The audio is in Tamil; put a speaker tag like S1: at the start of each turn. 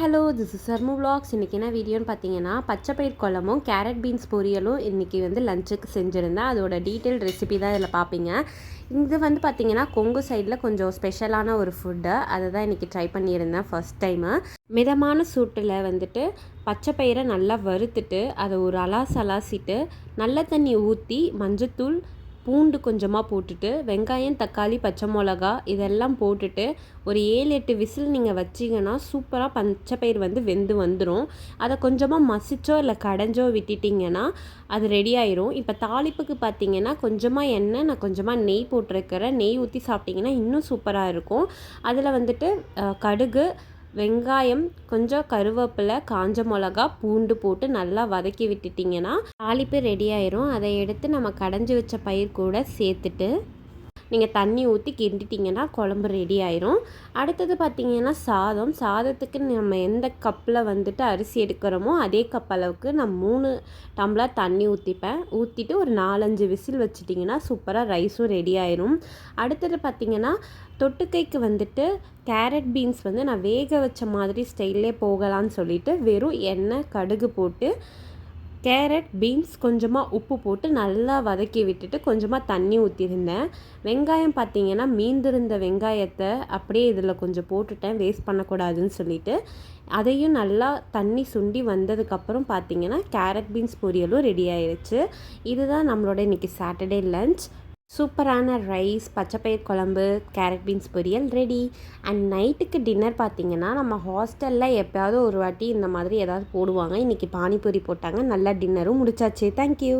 S1: Hello this is Sharmu vlogs. இன்றைக்கி என்ன வீடியோன்னு பார்த்தீங்கன்னா, பச்சை பயிர் குழம்பும் கேரட் பீன்ஸ் பொரியலும் இன்றைக்கி லஞ்சுக்கு செஞ்சுருந்தேன். அதோட டீட்டெயில் ரெசிபி தான் இதில் பார்ப்பீங்க. இது பார்த்தீங்கன்னா கொங்கு சைடில் கொஞ்சம் ஸ்பெஷலான ஒரு ஃபுட்டு. அதை தான் இன்றைக்கி ட்ரை பண்ணியிருந்தேன் ஃபர்ஸ்ட் டைமு. மிதமான சூட்டில் பச்சை பயிரை நல்லா வறுத்துட்டு அதை ஒரு அலாசிட்டு நல்ல தண்ணி ஊற்றி மஞ்சத்தூள் பூண்டு கொஞ்சமாக போட்டுட்டு வெங்காயம் தக்காளி பச்சை மிளகா இதெல்லாம் போட்டுட்டு ஒரு 7-8 விசில் நீங்கள் வச்சிங்கன்னா சூப்பராக பச்சை பயிர் வெந்து வந்துடும். அதை கொஞ்சமாக மசிச்சோ இல்லை கடைஞ்சோ விட்டுட்டிங்கன்னா அது ரெடி ஆயிரும். இப்போ தாளிப்புக்கு பார்த்தீங்கன்னா கொஞ்சமாக எண்ணெய், நான் கொஞ்சமாக நெய் போட்டிருக்கிறேன். நெய் ஊற்றி சாப்பிட்டிங்கன்னா இன்னும் சூப்பராக இருக்கும். அதில் கடுகு, வெங்காயம், கொஞ்சம் கருவேப்பிலை, காஞ்ச மிளகா, பூண்டு போட்டு நல்லா வதக்கி விட்டுட்டிங்கன்னா தாளிப்பு ரெடி ஆயிரும். அதை எடுத்து நம்ம கடைஞ்சி வச்ச பயிர் கூட சேர்த்துட்டு நீங்கள் தண்ணி ஊற்றி கிண்டிட்டிங்கன்னா குழம்பு ரெடி ஆயிரும். அடுத்தது பார்த்திங்கன்னா சாதத்துக்கு நம்ம எந்த கப்பில் அரிசி எடுக்கிறோமோ அதே கப் அளவுக்கு நான் 3 டம்ளர் தண்ணி ஊற்றிட்டு ஒரு 4-5 விசில் வச்சிட்டிங்கன்னா சூப்பராக ரைஸும் ரெடி ஆயிரும். அடுத்தது பார்த்திங்கன்னா தொட்டுக்கைக்கு கேரட் பீன்ஸ் நான் வேக வச்ச மாதிரி ஸ்டைல்லே போகலான்னு சொல்லிட்டு வெறும் எண்ணெய் கடுகு போட்டு கேரட் பீன்ஸ் கொஞ்சமாக உப்பு போட்டு நல்லா வதக்கி விட்டுட்டு கொஞ்சமாக தண்ணி ஊற்றிருந்தேன். வெங்காயம் பார்த்திங்கன்னா மீந்திருந்த வெங்காயத்தை அப்படியே இதில் கொஞ்சம் போட்டுட்டேன், வேஸ்ட் பண்ணக்கூடாதுன்னு சொல்லிட்டு. அதையும் நல்லா தண்ணி சுண்டி வந்ததுக்கப்புறம் பார்த்திங்கன்னா கேரட் பீன்ஸ் பொரியலும் ரெடி ஆயிடுச்சு. இதுதான் நம்மளோட இன்றைக்கி சாட்டர்டே லஞ்ச். சூப்பரான ரைஸ், பச்சைப்பயிர் குழம்பு, கேரட் பீன்ஸ் பொரியல் ரெடி. அண்ட் நைட்டுக்கு டின்னர் பார்த்திங்கன்னா நம்ம ஹாஸ்டலில் எப்போயாவது ஒரு வாட்டி இந்த மாதிரி ஏதாவது போடுவாங்க. இன்றைக்கி பானிபூரி போட்டாங்க. நல்லா டின்னரும் முடிச்சாச்சு. தேங்க்யூ.